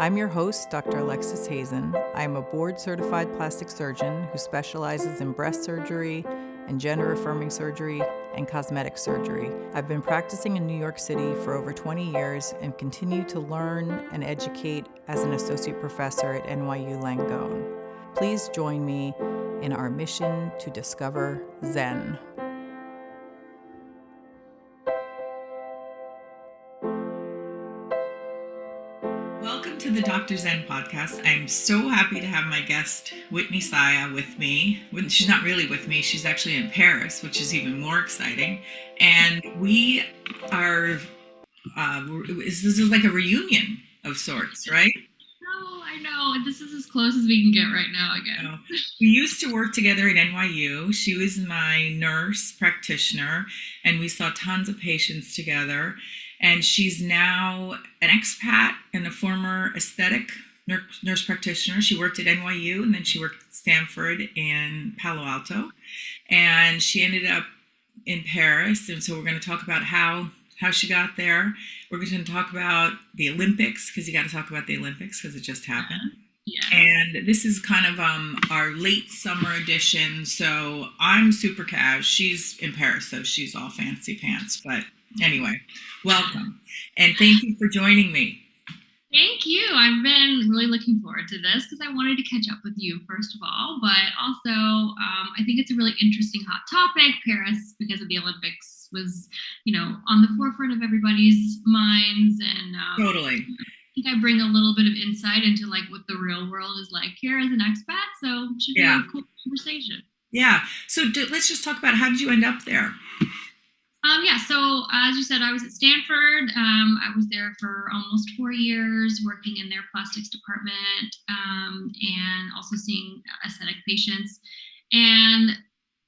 I'm your host, Dr. Alexis Hazen. I'm a board-certified plastic surgeon who specializes in breast surgery and gender-affirming surgery and cosmetic surgery. I've been practicing in New York City for over 20 years and continue to learn and educate as an associate professor at NYU Langone. Please join me in our mission to discover Zen. Welcome to the Dr. Zen podcast. I'm so happy to have my guest, Whitney Saia, with me. She's not really with me. She's actually in Paris, which is even more exciting. And we are, this is like a reunion of sorts, right? Oh, I know. This is as close as we can get right now, I guess. We used to work together at NYU. She was my nurse practitioner, and we saw tons of patients together. And she's now an expat and a former aesthetic nurse practitioner. She worked at NYU, and then she worked at Stanford and Palo Alto. And she ended up in Paris. And so we're going to talk about how she got there. We're going to talk about the Olympics, because you got to talk about the Olympics because it just happened. Yeah. And this is kind of our late summer edition. So I'm super cash. She's in Paris, so she's all fancy pants. But anyway, welcome. And thank you for joining me. Thank you. I've been really looking forward to this because I wanted to catch up with you, first of all. But also, I think it's a really interesting hot topic. Paris, because of the Olympics, was, on the forefront of everybody's minds. And Totally. I think I bring a little bit of insight into like what the real world is like here as an expat. So it should be a cool conversation. Yeah. So let's just talk about, how did you end up there? So as you said, I was at Stanford. I was there for almost 4 years, working in their plastics department, and also seeing aesthetic patients. And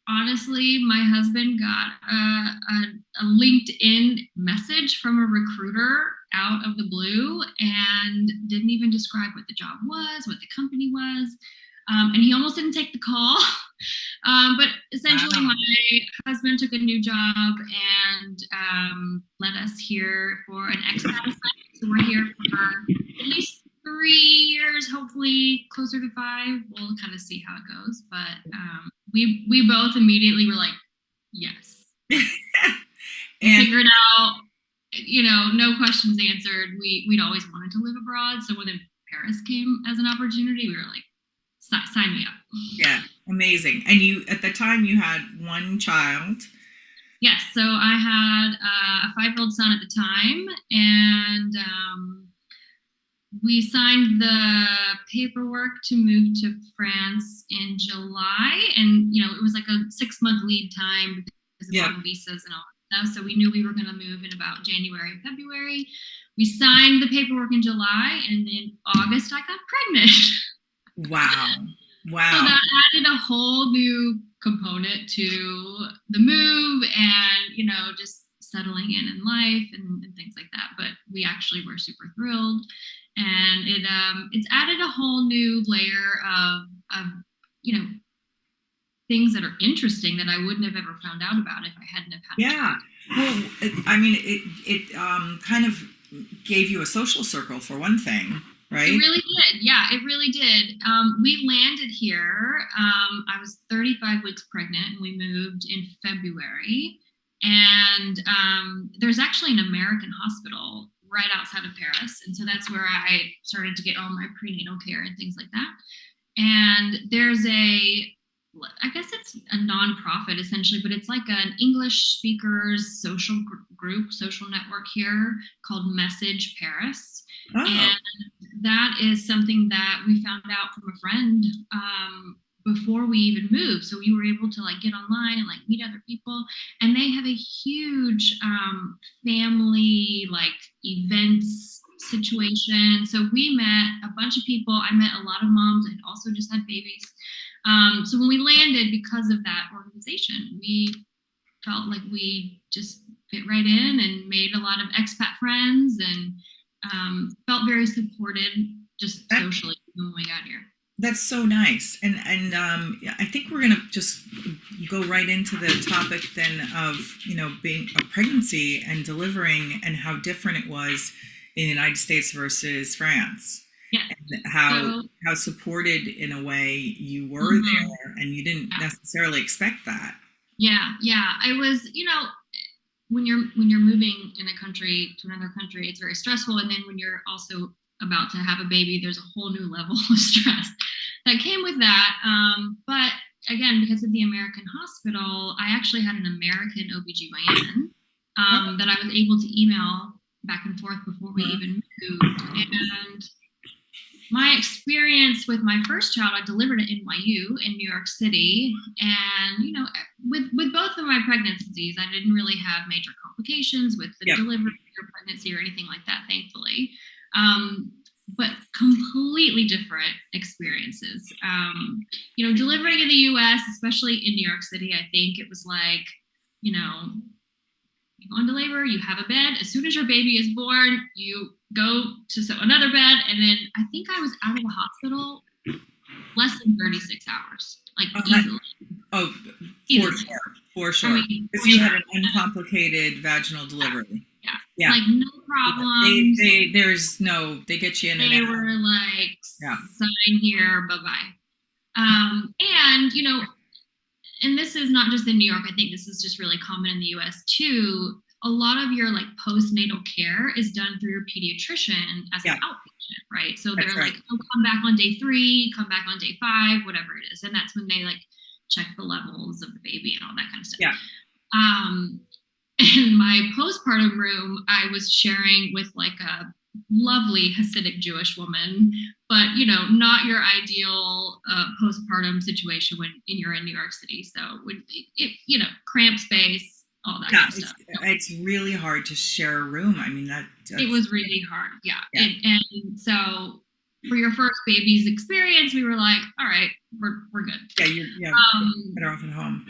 honestly, my husband got a LinkedIn message from a recruiter out of the blue and didn't even describe what the job was, what the company was. And he almost didn't take the call. But essentially, my husband took a new job and led us here for an expat assignment. So we're here for at least 3 years, hopefully closer to 5. We'll kind of see how it goes. But we both immediately were like, yes. And figured out, no questions answered. We'd always wanted to live abroad. So when Paris came as an opportunity, we were like, sign me up. Yeah, amazing. And you, at the time, you had one child. Yes, so I had a 5-year-old son at the time, and we signed the paperwork to move to France in July, and it was like a 6-month lead time because of visas and all that stuff. So we knew we were going to move in about January, February. We signed the paperwork in July, and in August I got pregnant. Wow. So that added a whole new component to the move and, just settling in life and things like that. But we actually were super thrilled. And it's added a whole new layer of things that are interesting that I wouldn't have ever found out about if I hadn't have had a child. Well, I mean, it kind of gave you a social circle, for one thing. Right? It really did. Yeah, it really did. We landed here. I was 35 weeks pregnant, and we moved in February. And there's actually an American hospital right outside of Paris. And so that's where I started to get all my prenatal care and things like that. And there's I guess it's a nonprofit essentially, but it's like an English speakers social group, social network here called Message Paris. Oh. And that is something that we found out from a friend before we even moved. So we were able to get online and meet other people. And they have a huge family events situation. So we met a bunch of people. I met a lot of moms that also just had babies. So when we landed, because of that organization, we felt like we just fit right in and made a lot of expat friends and felt very supported just socially when we got here. That's so nice. And I think we're going to just go right into the topic then of, being a pregnancy and delivering and how different it was in the United States versus France. Yes. and So, how supported in a way you were mhm, there, and you didn't yeah, necessarily expect that. yeah, yeah. I was, when you're moving in a country to another country, it's very stressful. And then when you're also about to have a baby, there's a whole new level of stress that came with that. But again, because of the American hospital, I actually had an American OBGYN Oh, that I was able to email back and forth before we mhm. even moved. And my experience with my first child, I delivered at NYU in New York City, and with both of my pregnancies, I didn't really have major complications with the Yep. delivery or pregnancy or anything like that, thankfully. Um, but completely different experiences. Delivering in the U.S., especially in New York City, I think it was like, you know, you go into labor, you have a bed. As soon as your baby is born, you go to another bed. And then I think I was out of the hospital less than 36 hours, like Uh, easily, oh, for easily. sure, for I sure. mean, Because for you sure. had an uncomplicated vaginal Yeah. delivery. Yeah. Yeah. Like no Yeah. problems. They get you in and They out. were like, Yeah. sign here, bye bye. And this is not just in New York. I think this is just really common in the US too. A lot of your like postnatal care is done through your pediatrician as an Yeah. outpatient, right? So That's they're right. like, oh, come back on day 3, come back on day 5, whatever it is. And that's when they like check the levels of the baby and all that kind of stuff. Yeah. Um, in my postpartum room, I was sharing with like a lovely Hasidic Jewish woman, but not your ideal postpartum situation when you're in New York City. So cramped space, all that Yeah. kind of It's stuff. it's really hard to share a room. I mean, It that's was really hard, yeah. yeah. And so for your first baby's experience, we were like, all right, we're good. Yeah. You're Um, better off at home.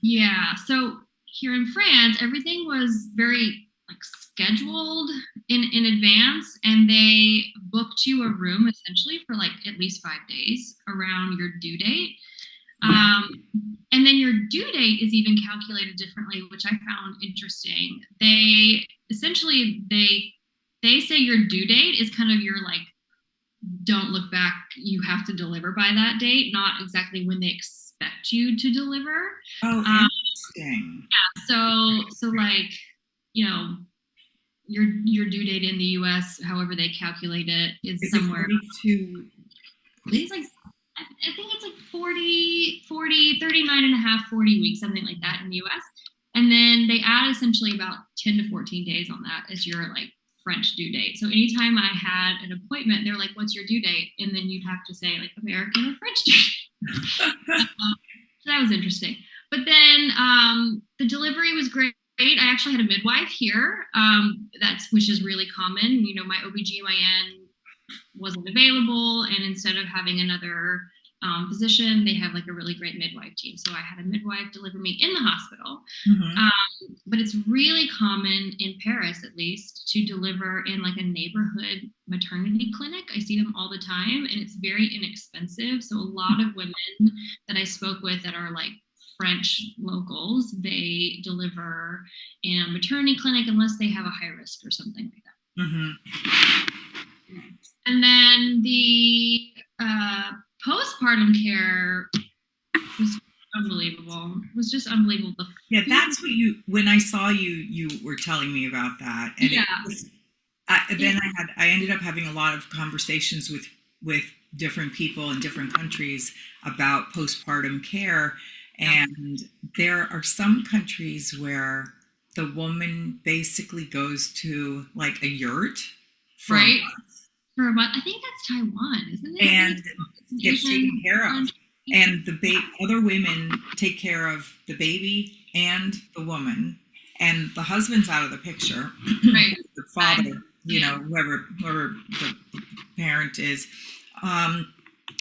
Yeah. So here in France, everything was very like scheduled in advance, and they booked you a room essentially for like at least 5 days around your due date. Wow. Um, and then your due date is even calculated differently, which I found interesting. They say your due date is kind of your like don't look back, you have to deliver by that date, not exactly when they expect you to deliver. Oh, Um, interesting. so like, you know, your due date in the US, however they calculate it, is Is it somewhere, 42 I think it's weeks? like I think it's like 39 and a half, 40 weeks, something like that in the US. And then they add essentially about 10 to 14 days on that as your like French due date. So anytime I had an appointment, they're like, what's your due date? And then you'd have to say like American or French due date. So that was interesting. But then the delivery was great. I actually had a midwife here, which is really common. My OBGYN wasn't available, and instead of having another physician, they have like a really great midwife team. So I had a midwife deliver me in the hospital. Mhm. But it's really common in Paris, at least, to deliver in like a neighborhood maternity clinic. I see them all the time, and it's very inexpensive. So a lot of women that I spoke with that are like French locals, they deliver in a maternity clinic unless they have a high risk or something like that. Mhm. And then the postpartum care was unbelievable. It was just unbelievable. The Yeah, food, that's what when I saw you were telling me about that, and yeah, then it, I ended up having a lot of conversations with different people in different countries about postpartum care, yeah, and there are some countries where the woman basically goes to like a yurt for a right. month For a month, I think that's Taiwan, isn't it? I think and it's an gets taken Asian care of. country. And the Yeah, other women take care of the baby and the woman, and the husband's out of the picture. right. The father, Yeah, whoever the parent is, um,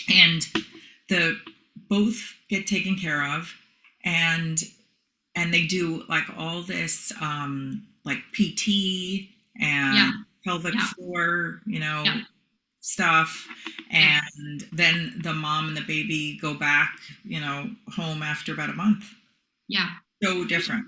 and the both get taken care of, and they do like all this like PT yeah, and pelvic yeah, floor, yeah, stuff, yes, and then the mom and the baby go back, home after about a month. yeah. So Which different.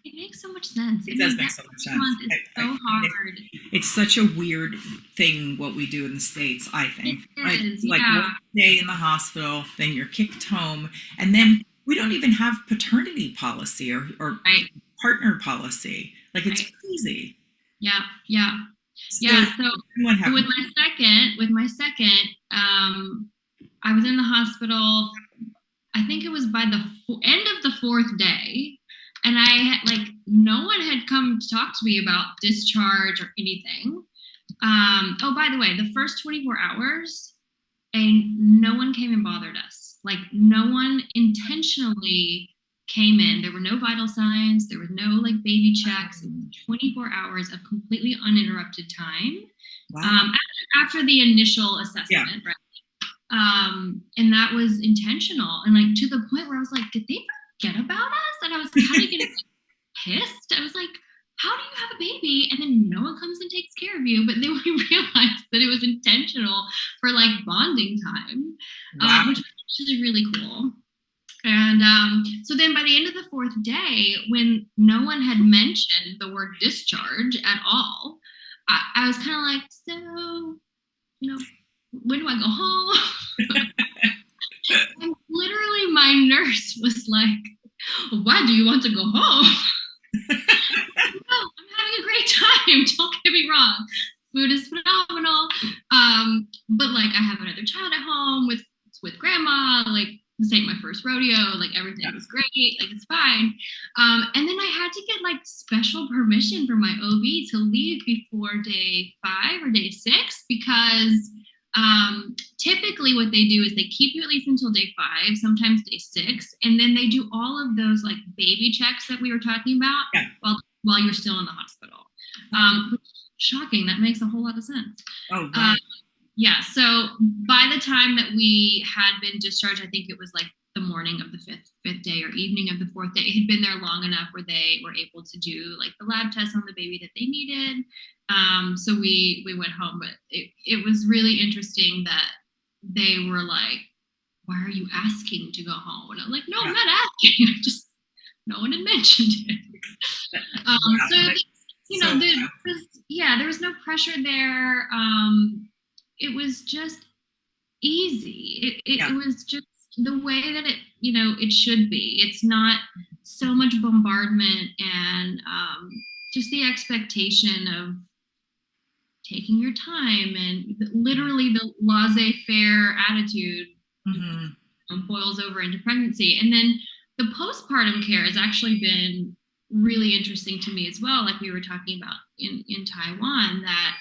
it makes so much sense. I It does mean, make that so much first sense. month is I so mean, hard. It's such a weird thing what we do in the States, I think. It is, Like yeah. one day in the hospital, then you're kicked home, and then we don't even have paternity policy or Right, partner policy. Like it's right. crazy. Yeah, yeah. So Yeah, so what so happened? with my second, I was in the hospital. I think it was by the end of the fourth day, and I had like no one had come to talk to me about discharge or anything. Oh, by the way, the first 24 hours, and no one came and bothered us. Like no one intentionally came in. There were no vital signs. There was no like baby checks. It was 24 hours of completely uninterrupted time Wow. after the initial Yeah. assessment, right? And that was intentional, and like to the point where I was like, did they forget about us? And I was kind of getting pissed. I was like, how do you have a baby and then no one comes and takes care of you? But then we realized that it was intentional for like bonding time, Wow. which was actually really cool. And so then by the end of the fourth day, when no one had mentioned the word discharge at all, I was kind of like, so, when do I go home? And literally my nurse was like, why do you want to go home? I'm having a great time. Don't get me wrong. Food is phenomenal. But like I have another child at home with grandma. Like this ain't my first rodeo. Like everything is great. Like it's fine. And then I had to get like special permission from my OB to leave before day 5 or day 6 because typically what they do is they keep you at least until day 5, sometimes day 6, and then they do all of those like baby checks that we were talking about Yeah. while you're still in the hospital. Shocking. That makes a whole lot of sense. Oh, right. Yeah. So by the time that we had been discharged, I think it was like the morning of the fifth day or evening of the fourth day. It had been there long enough where they were able to do like the lab tests on the baby that they needed. So we went home, but it was really interesting that they were like, "Why are you asking to go home?" And I'm like, "No, I'm not asking. I just no one had mentioned it." So there was no pressure there. It was just easy. It was just the way that it should be. It's not so much bombardment and just the expectation of taking your time and literally the laissez-faire attitude boils over into pregnancy. And then the postpartum care has actually been really interesting to me as well, like we were talking about in Taiwan, that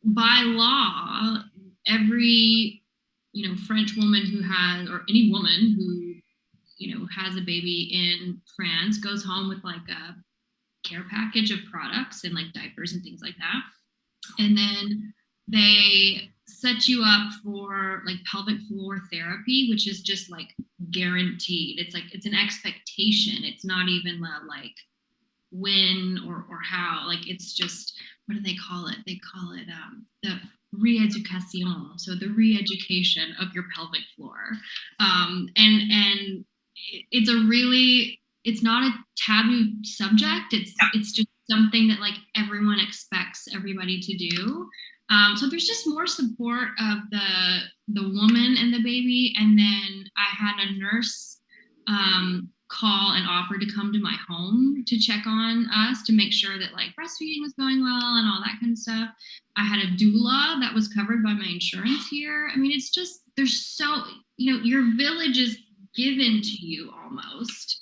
by law, every French woman who has, or any woman who has a baby in France goes home with like a care package of products and like diapers and things like that. And then they set you up for like pelvic floor therapy, which is just like guaranteed. It's like it's an expectation. It's not even like when or how. Like it's just, what do they call it? They call it the re-education. So the re-education of your pelvic floor. And it's not a taboo subject. It's just something that like everyone expects everybody to do. So there's just more support of the woman and the baby. And then I had a nurse call and offer to come to my home to check on us to make sure that like breastfeeding was going well and all that kind of stuff. I had a doula that was covered by my insurance here. I mean, it's just, there's so, your village is given to you almost.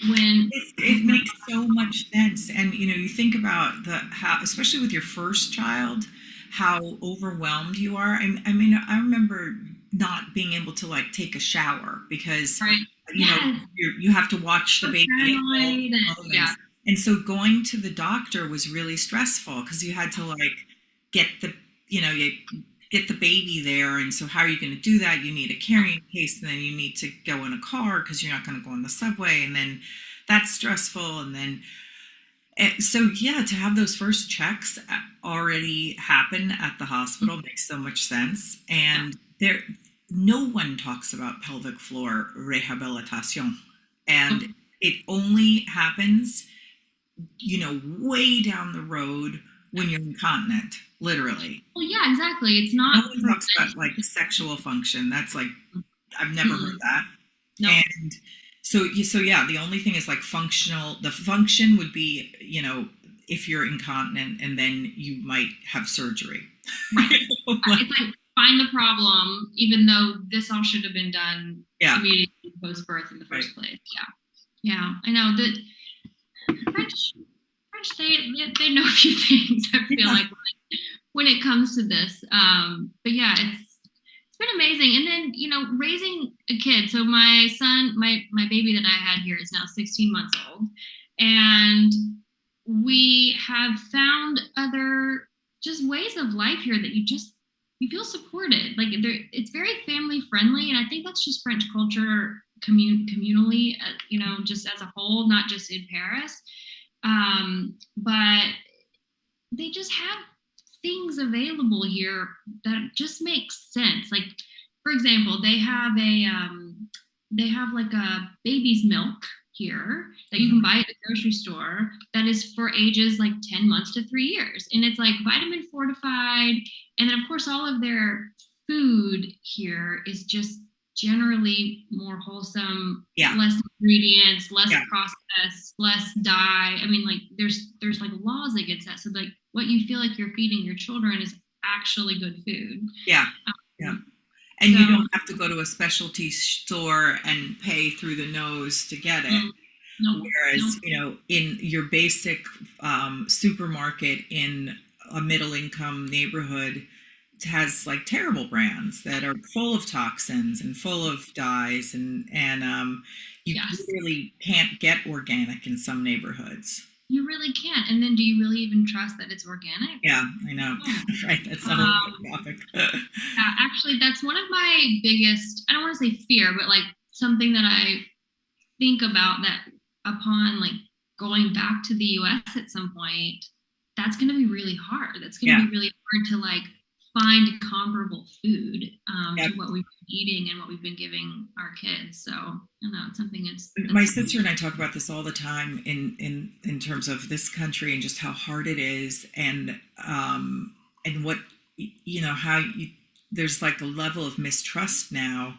When it makes so much sense. And you think about how, especially with your first child, how overwhelmed you are. I mean, I remember not being able to like take a shower because right. you have to watch the baby at all moments. Yeah. And so going to the doctor was really stressful because you had to like get the you get the baby there, and so how are you going to do that? You need a carrying case, and then you need to go in a car because you're not going to go on the subway, and then that's stressful. And then so yeah, to have those first checks already happen at the hospital makes so much sense. And no one talks about pelvic floor rehabilitation, and it only happens way down the road when you're incontinent, literally. Well, yeah, exactly. It's No not one talks about like sexual function. That's like, I've never heard mm, that. no. And so yeah, the only thing is like functional. The function would be, if you're incontinent, and then you might have surgery. Right. Like, It's like find the problem, even though this all should have been done yeah, immediately post birth in the right. first place. Yeah. Yeah. I know that French they know a few things, I feel Yeah, like when it comes to this. But yeah, it's been amazing. And then, raising a kid. So my son, my baby that I had here is now 16 months old. And we have found other just ways of life here that you feel supported. Like it's very family friendly, and I think that's just French culture communally, just as a whole, not just in Paris. But they just have things available here that just make sense. Like, for example, they have like a baby's milk here that you can buy at the grocery store that is for ages like 10 months to 3 years. And it's like vitamin fortified. And then, of course, all of their food here is just generally more wholesome, yeah, less ingredients, less yeah, processed, less dye. I mean, like there's like laws against that. So like what you feel like you're feeding your children is actually good food. yeah, yeah. Um, And so you don't have to go to a specialty store and pay through the nose to get it. no, no, Whereas, in your basic supermarket in a middle income neighborhood, it has like terrible brands that are full of toxins and full of dyes, and you yes, really can't get organic in some neighborhoods. you really can't. And then do you really even trust that it's organic? Yeah, I know. No. Right, that's a whole Um, other topic. yeah, actually, that's one of my biggest, I don't want to say fear, but like something that I think about that upon like going back to the US at some point, that's going to be really hard. That's going to Yeah, be really hard to like find comparable food yeah. to what we've been eating and what we've been giving our kids. So I don't know, it's something My that's sister and I talk about this all the time in terms of this country and just how hard it is, and what how there's like a level of mistrust now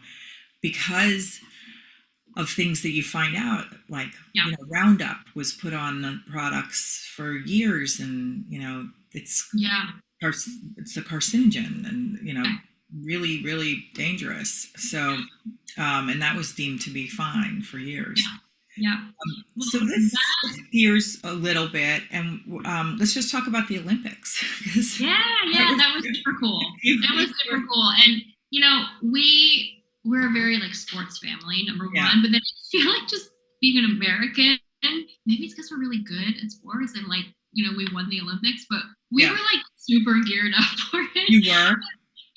because of things that you find out, like yeah, Roundup was put on the products for years, and it's yeah, it's a carcinogen, and yeah, really really dangerous. So and that was deemed to be fine for years. yeah, yeah. So Well, let's shift gears a little bit, and let's just talk about the Olympics. 'Cause yeah, that yeah, was that was super cool. you, That was you super were- cool. And we're a very like sports family, number yeah, one. But then I feel like just being an American, maybe it's because we're really good at sports and like, we won the Olympics, but we yeah, were like super geared up for it. you were.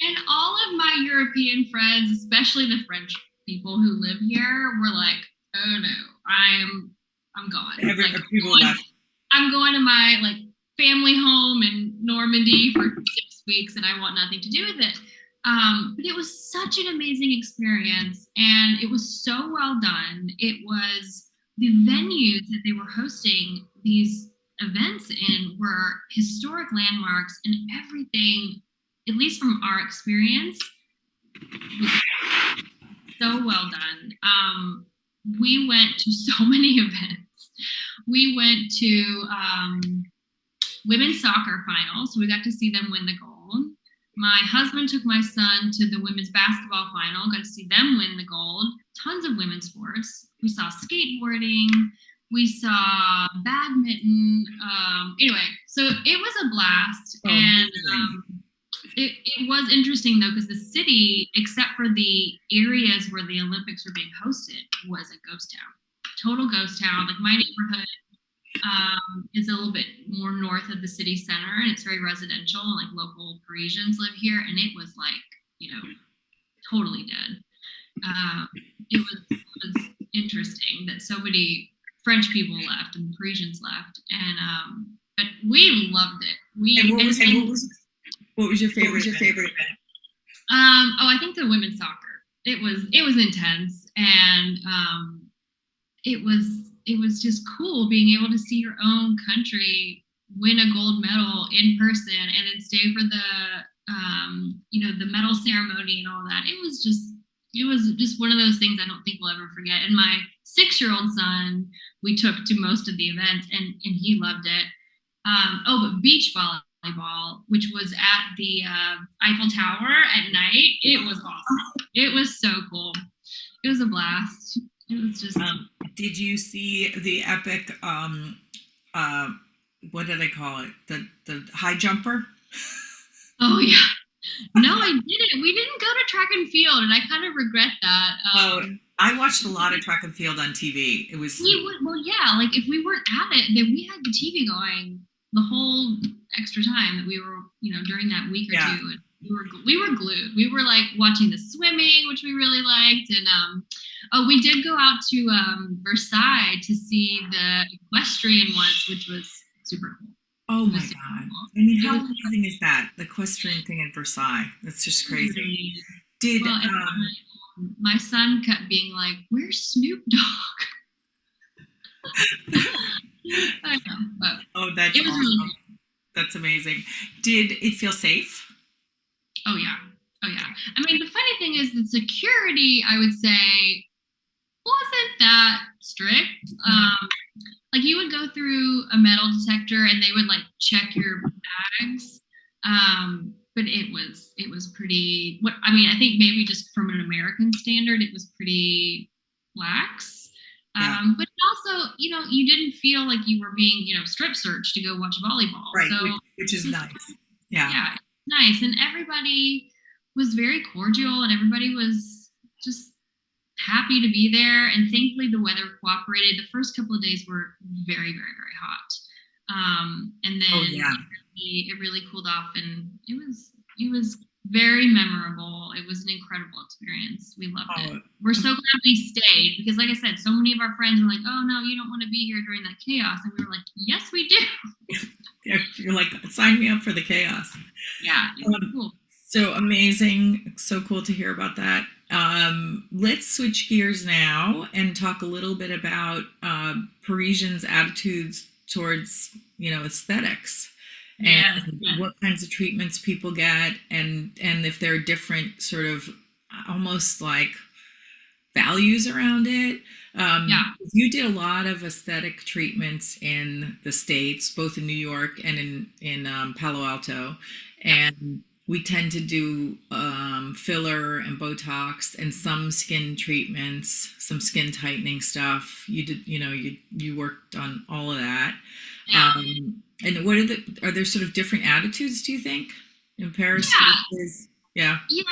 And all of my European friends, especially the French people who live here, were like, "Oh no, I'm gone. Like People left. I'm going to my like family home in Normandy for 6 weeks, and I want nothing to do with it." But it was such an amazing experience, and it was so well done. It was the venues that they were hosting these events in were historic landmarks, and everything, at least from our experience, was so well done. We went to so many events. We went to women's soccer finals. So we got to see them win the gold. My husband took my son to the women's basketball final, got to see them win the gold. Tons of women's sports. We saw skateboarding. We saw badminton. Anyway, so it was a blast. Oh, And amazing. it was interesting though, because the city, except for the areas where the Olympics were being hosted, was a ghost town. Total ghost town. Like my neighborhood is a little bit more north of the city center, and it's very residential. And like local Parisians live here, and it was like totally dead. It was interesting that so many French people left and Parisians left, and but we loved it. What was your What was favorite your event? favorite? I think the women's soccer. It was intense, and it was it was just cool being able to see your own country win a gold medal in person and then stay for the the medal ceremony and all that. It was just one of those things I don't think we'll ever forget. And my 6-year-old son, we took to most of the events, and he loved it. But beach volleyball, which was at the Eiffel Tower at night, it was awesome. It was so cool. It was a blast. It was just. Did you see the epic? What do they call it? The high jumper. Oh yeah. No, I didn't. We didn't go to track and field, and I kind of regret that. I watched a lot of track and field on TV. It was like if we weren't at it, then we had the TV going the whole extra time that we were, during that week or two, and we were glued. We were like watching the swimming, which we really liked, and we did go out to Versailles to see the equestrian once, which was super cool. Oh my God. I mean, how amazing is that? The equestrian thing at Versailles. That's just crazy. My son kept being like, "Where's Snoop Dogg?" I know, but that's it was awesome. really cool. That's amazing. Did it feel safe? Oh yeah. I mean, the funny thing is the security, I would say, wasn't that strict. Like you would go through a metal detector and they would like check your bags. But it was pretty, I think maybe just from an American standard, it was pretty lax. But also, you didn't feel like you were being, strip searched to go watch volleyball. Right. So which is nice. Yeah. Yeah. Nice. And everybody was very cordial and everybody was just happy to be there, and thankfully the weather cooperated. The first couple of days were very, very, very hot, and then it really cooled off, and it was very memorable. It was an incredible experience. We loved it. We're so glad we stayed because, like I said, so many of our friends were like, "Oh no, you don't want to be here during that chaos," and we were like, "Yes, we do." You're like, sign me up for the chaos. Yeah, it was cool. So amazing. So cool to hear about that. Let's switch gears now and talk a little bit about Parisians' attitudes towards, aesthetics and what kinds of treatments people get, and if there are different sort of almost like values around it. You did a lot of aesthetic treatments in the States, both in New York and in Palo Alto, and we tend to do filler and Botox and some skin treatments, some skin tightening stuff. You did, you worked on all of that. Yeah. And what are there sort of different attitudes, do you think, in Paris? Yeah. The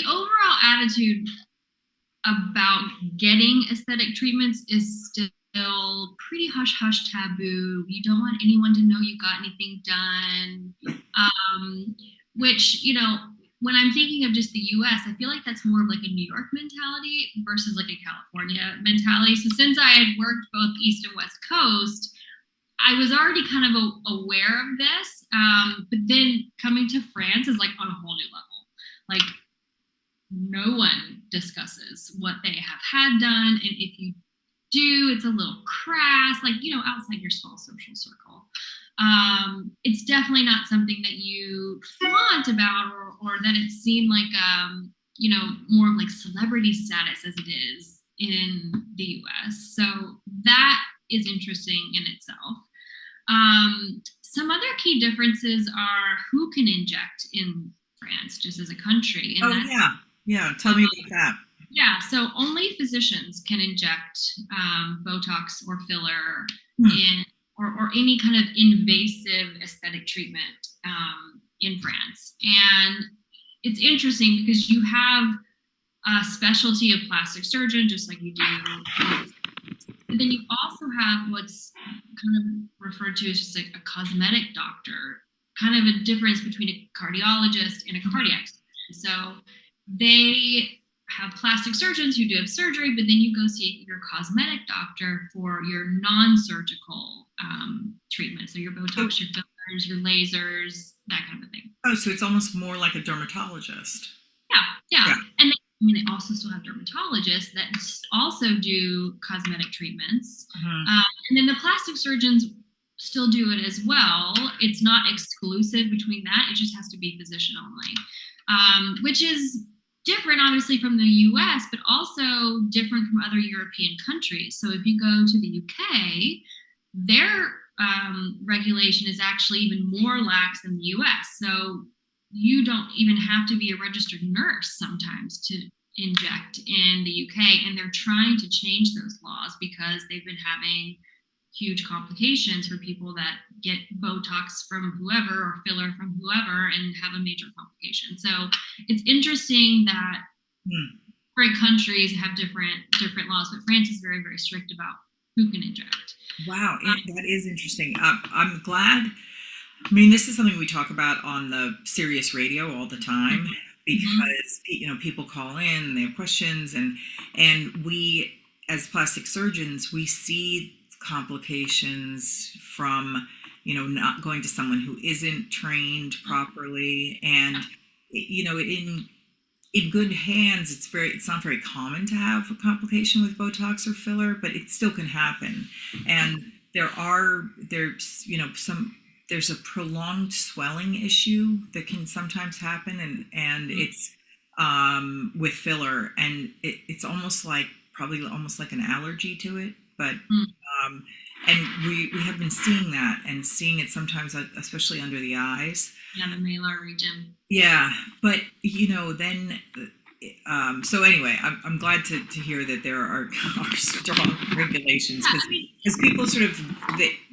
overall attitude about getting aesthetic treatments is still pretty hush-hush taboo. You don't want anyone to know you got anything done. Which, when I'm thinking of just the US, I feel like that's more of like a New York mentality versus like a California mentality. So since I had worked both East and West Coast, I was already kind of aware of this. But then coming to France is like on a whole new level. Like no one discusses what they have had done. And if you do, it's a little crass, like, outside your small social circle. It's definitely not something that you flaunt about or that it's seen like, more of like celebrity status as it is in the US. So that is interesting in itself. Some other key differences are who can inject in France just as a country. And Yeah. Tell me about that. Yeah, so only physicians can inject Botox or filler or any kind of invasive aesthetic treatment in France. And it's interesting because you have a specialty of plastic surgeon, just like you do. But then you also have what's kind of referred to as just like a cosmetic doctor, kind of a difference between a cardiologist and a cardiac surgeon. So they have plastic surgeons who do have surgery, but then you go see your cosmetic doctor for your non-surgical treatment. So your Botox, your fillers, your lasers, that kind of a thing. Oh, so it's almost more like a dermatologist. Yeah. And I mean, they also still have dermatologists that also do cosmetic treatments. Mhm. And then the plastic surgeons still do it as well. It's not exclusive between that. It just has to be physician only, which is different, obviously, from the US, but also different from other European countries. So if you go to the UK, their regulation is actually even more lax than the US. So you don't even have to be a registered nurse sometimes to inject in the UK. And they're trying to change those laws because they've been having huge complications for people that get Botox from whoever or filler from whoever and have a major complication. So it's interesting that Hmm. different countries have different laws, but France is very, very strict about who can inject. Wow, that is interesting. I'm glad. I mean, this is something we talk about on the Sirius Radio all the time Mhm. because people call in, they have questions, and we, as plastic surgeons, we see complications from not going to someone who isn't trained properly, and in good hands, it's not very common to have a complication with Botox or filler, but it still can happen. And there's a prolonged swelling issue that can sometimes happen, and it's with filler, and it's almost like probably almost like an allergy to it, but Mhm. um, and we have been seeing that and seeing it sometimes, especially under the eyes. Yeah, the malar region. Yeah, but then. So anyway, I'm glad to hear that there are strong regulations Yeah, because I mean, people sort of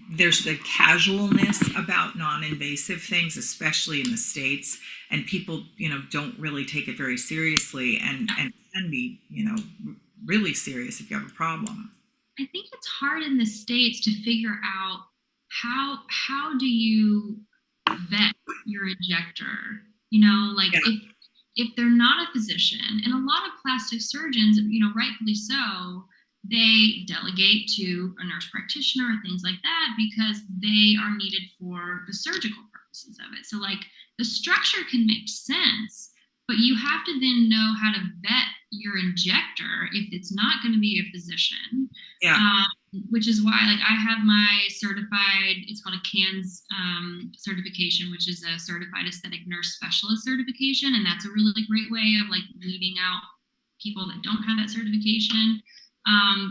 there's the casualness about non-invasive things, especially in the States, and people don't really take it very seriously, and can be really serious if you have a problem. I think it's hard in the States to figure out how do you vet your injector. Like Yeah, if they're not a physician, and a lot of plastic surgeons, rightfully so, they delegate to a nurse practitioner or things like that because they are needed for the surgical purposes of it. So like the structure can make sense, but you have to then know how to vet your injector if it's not going to be a physician. yeah, um, which is why, like, I have my certified, it's called a CANS certification, which is a certified aesthetic nurse specialist certification, and that's a really great way of like weeding out people that don't have that certification.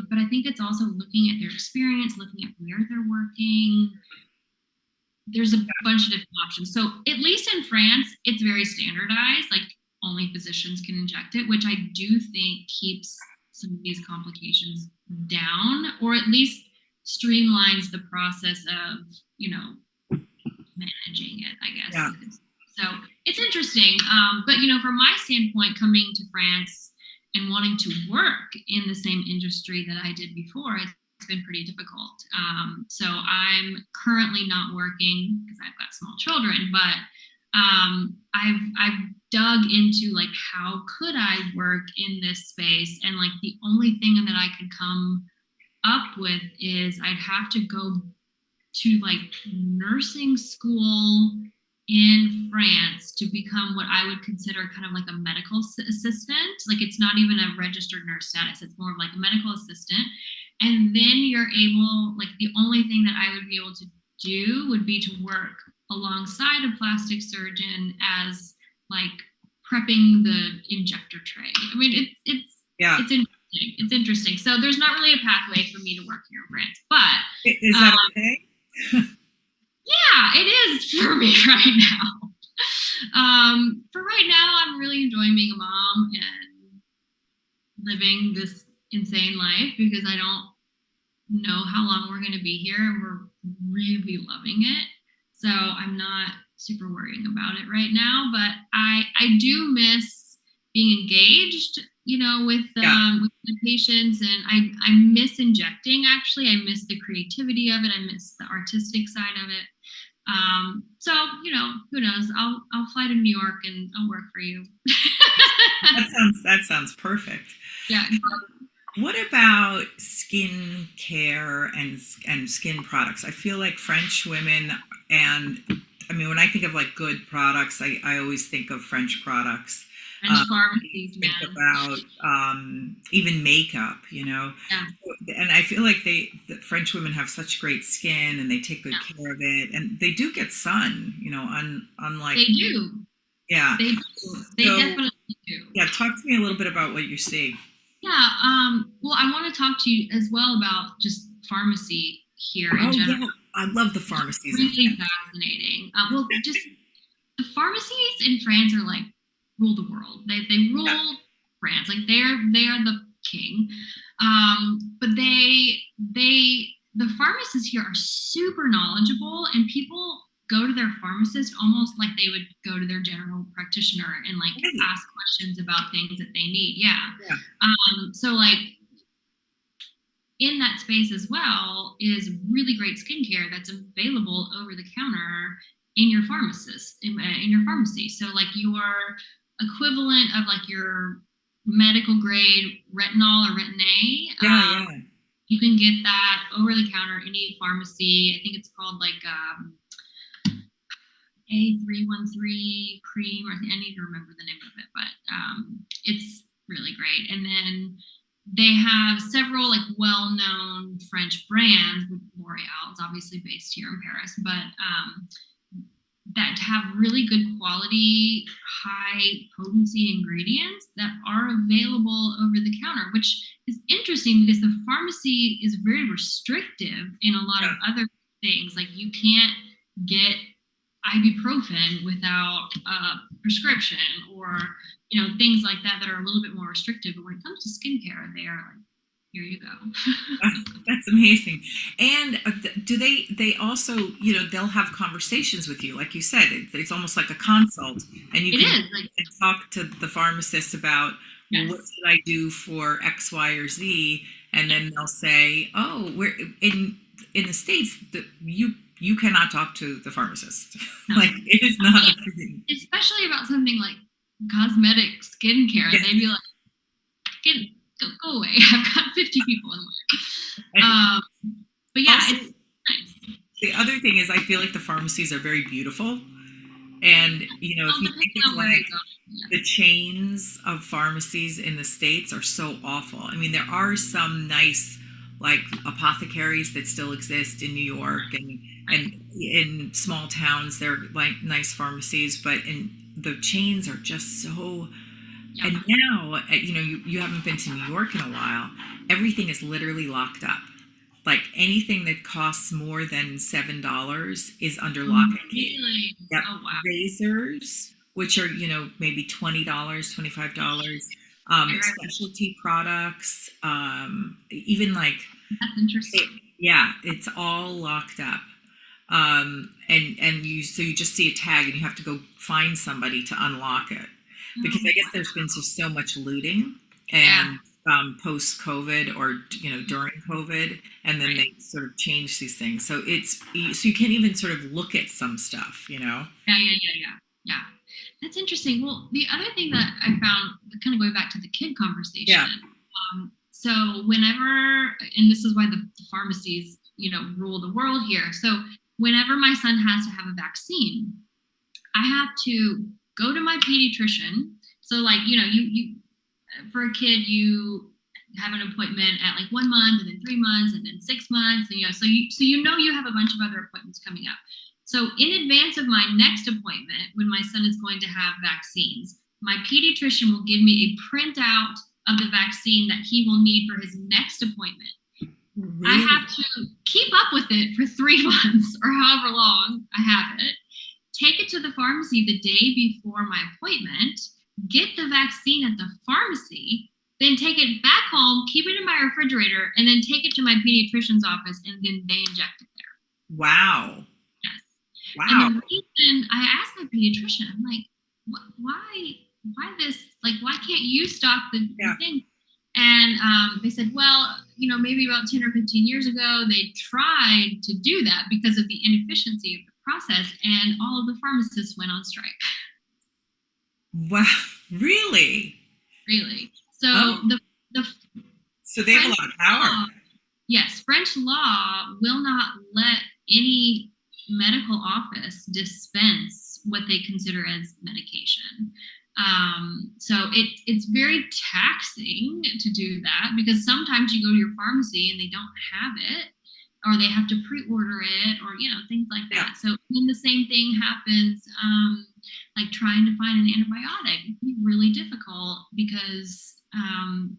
But I think it's also looking at their experience, looking at where they're working. There's a bunch of different options. So at least in France, it's very standardized. Like only physicians can inject it, which I do think keeps some of these complications down, or at least streamlines the process of, managing it, I guess yeah. you could say. So it's interesting. But from my standpoint, coming to France and wanting to work in the same industry that I did before, it's been pretty difficult. So I'm currently not working because I've got small children, but I've dug into like how could I work in this space, and like the only thing that I could come up with is I'd have to go to like nursing school in France to become what I would consider kind of like a medical assistant. Like it's not even a registered nurse status, it's more of like a medical assistant. And then you're able, like, the only thing that I would be able to do would be to work alongside a plastic surgeon as like prepping the injector tray. I mean, Yeah. it's interesting. It's interesting. So there's not really a pathway for me to work here in France, but Is that um, okay? yeah, it is for me right now. For right now, I'm really enjoying being a mom and living this insane life because I don't know how long we're going to be here, and we're really loving it. So I'm not super worrying about it right now, but I do miss being engaged, Yeah. with the patients, and I miss injecting. Actually, I miss the creativity of it. I miss the artistic side of it. So who knows? I'll fly to New York and I'll work for you. That sounds perfect. Yeah. What about skin care and skin products? I feel like French women, and I mean, when I think of like good products, I always think of French products. French pharmacies, Think man. about even makeup, Yeah, and I feel like the French women have such great skin and they take good yeah. care of it, and they do get sun, unlike, They do. yeah. They do. They So, definitely do. yeah, talk to me a little bit about what you see. Yeah. Well, I want to talk to you as well about just pharmacy here in Oh, general. yeah, I love the pharmacies in Really France. fascinating. Well, just the pharmacies in France are like rule the world. They Yeah, rule France. Like they are the king. But the pharmacists here are super knowledgeable, and people go to their pharmacist almost like they would go to their general practitioner and like right. ask questions about things that they need. Yeah. Yeah, So like in that space as well is really great skincare that's available over the counter in your in your pharmacy. So like your equivalent of like your medical grade retinol or retin A, yeah, yeah. you can get that over the counter in any pharmacy. I think it's called like A313 cream, or I need to remember the name of it, but it's really great. And then they have several like well-known French brands. With L'Oreal, it's obviously based here in Paris, but that have really good quality, high potency ingredients that are available over the counter, which is interesting because the pharmacy is very restrictive in a lot of Yeah. other things. Like you can't get ibuprofen without a prescription, or things like that are a little bit more restrictive. But when it comes to skincare, they are like, here you go. That's amazing. And do they also, they'll have conversations with you, like you said, it's almost like a consult, and you It can is like, talk to the pharmacist about, well, what yes. should I do for X, Y, or Z, and then they'll say, oh, we're in the States, you cannot talk to the pharmacist. No. Like, it is not a thing. Especially about something like cosmetic skincare. Yeah. They'd be like, go away. I've got 50 people in line. And But yeah, also, it's nice. the other thing is, I feel like the pharmacies are very beautiful. And, if Well, you depending think of on where you like go. the Yes. chains of pharmacies in the States are so awful. I mean, there are some nice, like, apothecaries that still exist in New York, and Right. in small towns, they're like nice pharmacies, but the chains are just so. Yep. And now, you haven't been to New York in a while. Everything is literally locked up. Like anything that costs more than $7 is under lock and key. Really? Yep. Oh, wow. Razors, which are, maybe $20, $25. Right, right. Specialty products, even like, That's interesting. yeah, it's all locked up. And you just see a tag and you have to go find somebody to unlock it, because I guess there's been just so much looting, Yeah. and post COVID, or during COVID, and then Right. they sort of change these things. So you can't even sort of look at some stuff. Yeah, yeah, yeah, yeah. Yeah. That's interesting. Well, the other thing that I found, kind of going back to the kid conversation, Yeah. so whenever, and this is why the pharmacies, rule the world here. So whenever my son has to have a vaccine, I have to go to my pediatrician. So like, you for a kid, you have an appointment at like 1 month, and then 3 months, and then 6 months, and you have a bunch of other appointments coming up. So in advance of my next appointment, when my son is going to have vaccines, my pediatrician will give me a printout of the vaccine that he will need for his next appointment. I Really? have to keep up with it for 3 months or however long I have it, take it to the pharmacy the day before my appointment, get the vaccine at the pharmacy, then take it back home, keep it in my refrigerator, and then take it to my pediatrician's office, and then they inject it there. Wow. Yes. And Wow. the reason I asked my pediatrician, I'm like, why this? Like, why can't you stock the Yeah. thing? And they said, well, maybe about 10 or 15 years ago, they tried to do that because of the inefficiency of the process, and all of the pharmacists went on strike. Wow. Really? Really. So Oh, the so they have a French lot of power. law, yes, French law will not let any medical office dispense what they consider as medication. So it's very taxing to do that because sometimes you go to your pharmacy and they don't have it, or they have to pre-order it, or things like Yeah. that. So then the same thing happens, like trying to find an antibiotic. It can be really difficult because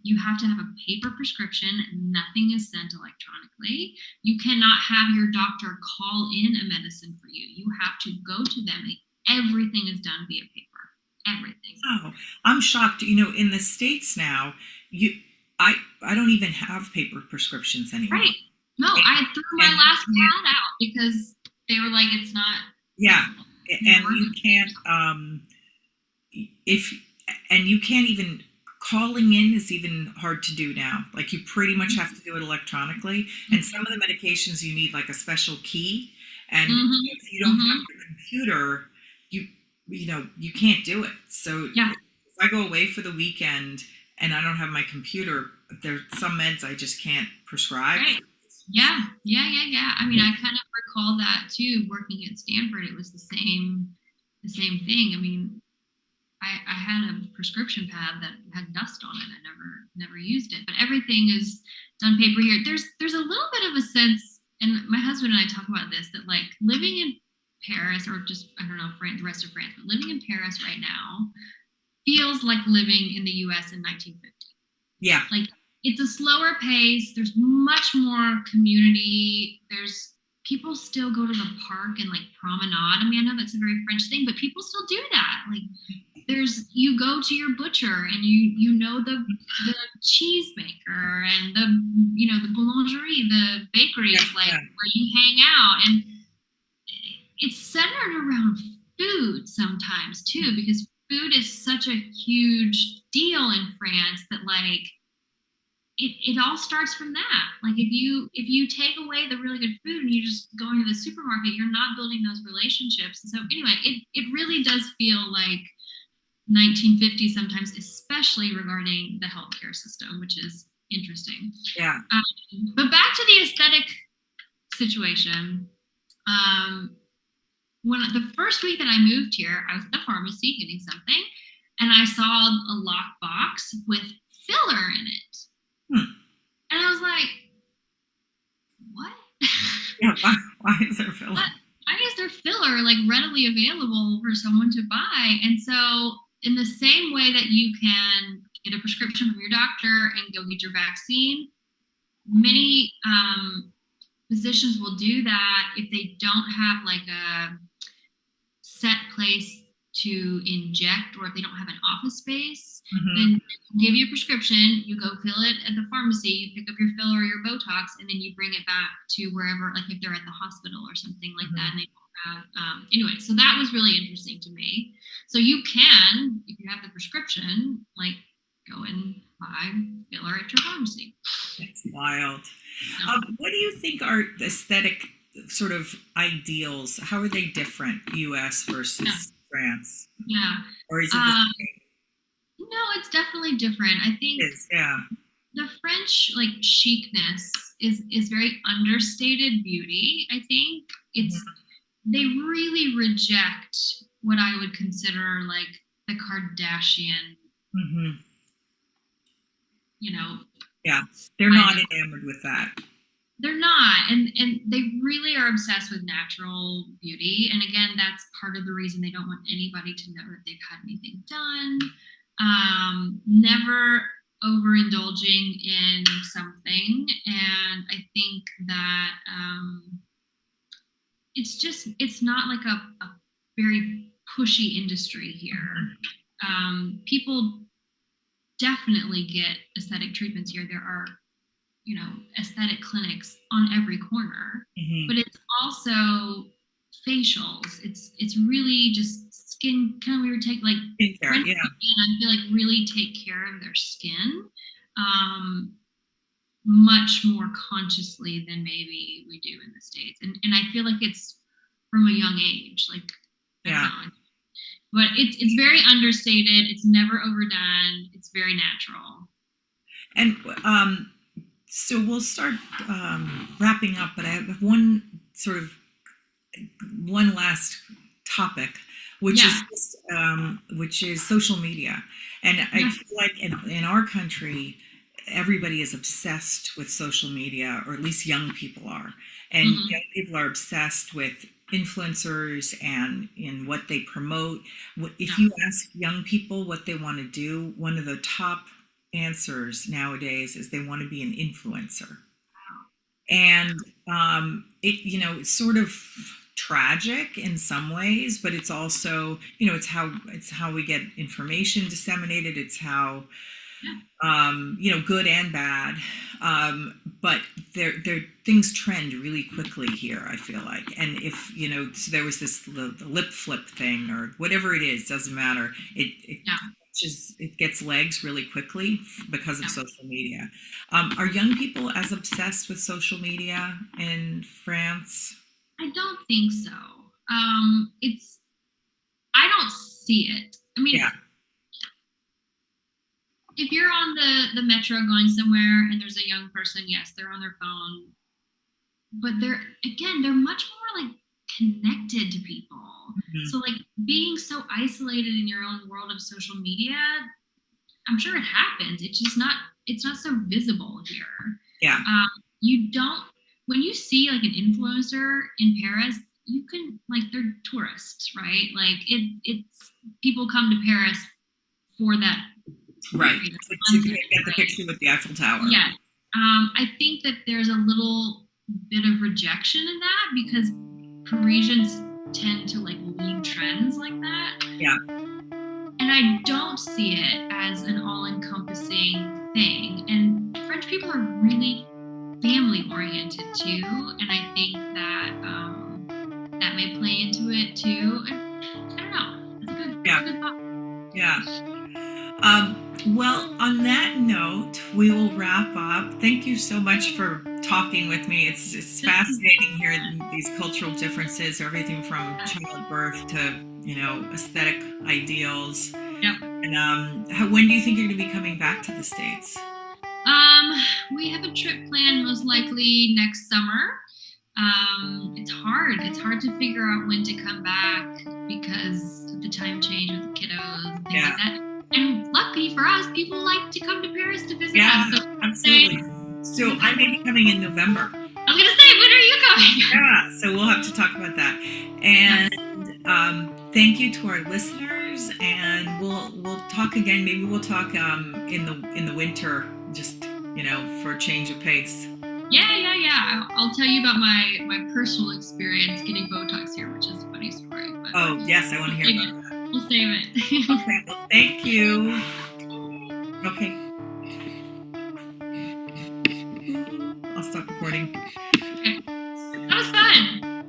you have to have a paper prescription. Nothing is sent electronically. You cannot have your doctor call in a medicine for you. You have to go to them. Everything is done via paper. Everything. Oh, I'm shocked. In the States now, you, I don't even have paper prescriptions anymore. Right. No, And, I threw my and you last can't, pad out because they were like, it's not yeah, and anymore. you can't, if, and you can't even, calling in is even hard to do now. Like you pretty much have to do it electronically. And some of the medications you need like a special key. And if you don't have your computer, you can't do it. So Yeah. if I go away for the weekend and I don't have my computer, there's some meds I just can't prescribe. Right. Yeah. I mean, I kind of recall that too. Working at Stanford, it was the same thing. I mean, I had a prescription pad that had dust on it. I never used it, but everything is done paper here. There's a little bit of a sense, and my husband and I talk about this, that like living in Paris, or just I don't know, France, the rest of France, but living in Paris right now feels like living in the U.S. in 1950. Yeah. Like it's a slower pace. There's much more community. There's people still go to the park and like promenade. I mean, I know that's a very French thing, but people still do that. Like you go to your butcher and you know the cheese maker and the boulangerie, the bakery is like where you hang out, and it's centered around food sometimes too, because food is such a huge deal in France that like it all starts from that. Like if you take away the really good food and you just go into the supermarket, you're not building those relationships. And so anyway, it really does feel like 1950 sometimes, especially regarding the healthcare system, which is interesting. Yeah. But back to the aesthetic situation. When the first week that I moved here, I was at the pharmacy getting something, and I saw a lock box with filler in it. And I was like, what? Yeah, why is there filler? Why is there filler like readily available for someone to buy? And so in the same way that you can get a prescription from your doctor and go get your vaccine, many physicians will do that if they don't have like a set place to inject, or if they don't have an office space, then give you a prescription, you go fill it at the pharmacy, you pick up your filler or your Botox, and then you bring it back to wherever, like if they're at the hospital or something like that, and they don't have, anyway, so that was really interesting to me. So you can, if you have the prescription, like go and buy filler at your pharmacy. That's wild. What do you think are aesthetic sort of ideals? How are they different, U.S. versus France? Yeah. Or is it the same? No, it's definitely different. I think the French like chicness is very understated beauty. I think it's they really reject what I would consider like the Kardashian. Yeah, they're not enamored with that. They're not, and they really are obsessed with natural beauty. And again, that's part of the reason they don't want anybody to know that they've had anything done. Never overindulging in something, and I think that it's not like a very pushy industry here. People definitely get aesthetic treatments here. There are aesthetic clinics on every corner, but it's also facials. It's really just skin. Kind of we were take like skincare, I feel like really take care of their skin, much more consciously than maybe we do in the States, and I feel like it's from a young age, like but it's very understated. It's never overdone. It's very natural. And so we'll start wrapping up, but I have one last topic, which is just, which is social media. And I feel like in our country, everybody is obsessed with social media, or at least young people are. And young people are obsessed with influencers and in what they promote. If you ask young people what they want to do, one of the top answers nowadays is they want to be an influencer. And it's sort of tragic in some ways, but it's also, it's how we get information disseminated. It's how good and bad. But there things trend really quickly here, I feel like. And if, so there was the lip flip thing or whatever it is, doesn't matter. It gets legs really quickly because of social media. Are young people as obsessed with social media in France? I don't think so. I don't see it. I mean, if you're on the metro going somewhere and there's a young person, yes, they're on their phone, but they're much more like connected to people. So like being so isolated in your own world of social media, I'm sure it happens. It's not so visible here. You don't, when you see like an influencer in Paris, you can, like, they're tourists, right? Like it's people come to Paris for that. Right. To get the picture with the Eiffel Tower. Yeah. I think that there's a little bit of rejection in that because Parisians tend to like lead trends like that. Yeah. And I don't see it as an all-encompassing thing. And French people are really family-oriented too, and I think that that may play into it too. I don't know. It's a good thought. Yeah. Well, on that note, we will wrap up. Thank you so much for talking with me. It's fascinating hearing these cultural differences, everything from childbirth to, aesthetic ideals. Yep. And when do you think you're going to be coming back to the States? We have a trip planned most likely next summer. It's hard. It's hard to figure out when to come back because of the time change with the kiddos and things like that. And luckily for us, people like to come to Paris to visit us. So absolutely. So I may be coming in November. I was going to say, when are you coming? Yeah, so we'll have to talk about that. And thank you to our listeners, and we'll talk again. Maybe we'll talk in the winter, just for a change of pace. Yeah. I'll tell you about my personal experience getting Botox here, which is a funny story. But yes, I want to hear about that. We'll save it. Okay, well, thank you. Okay. I'll stop recording.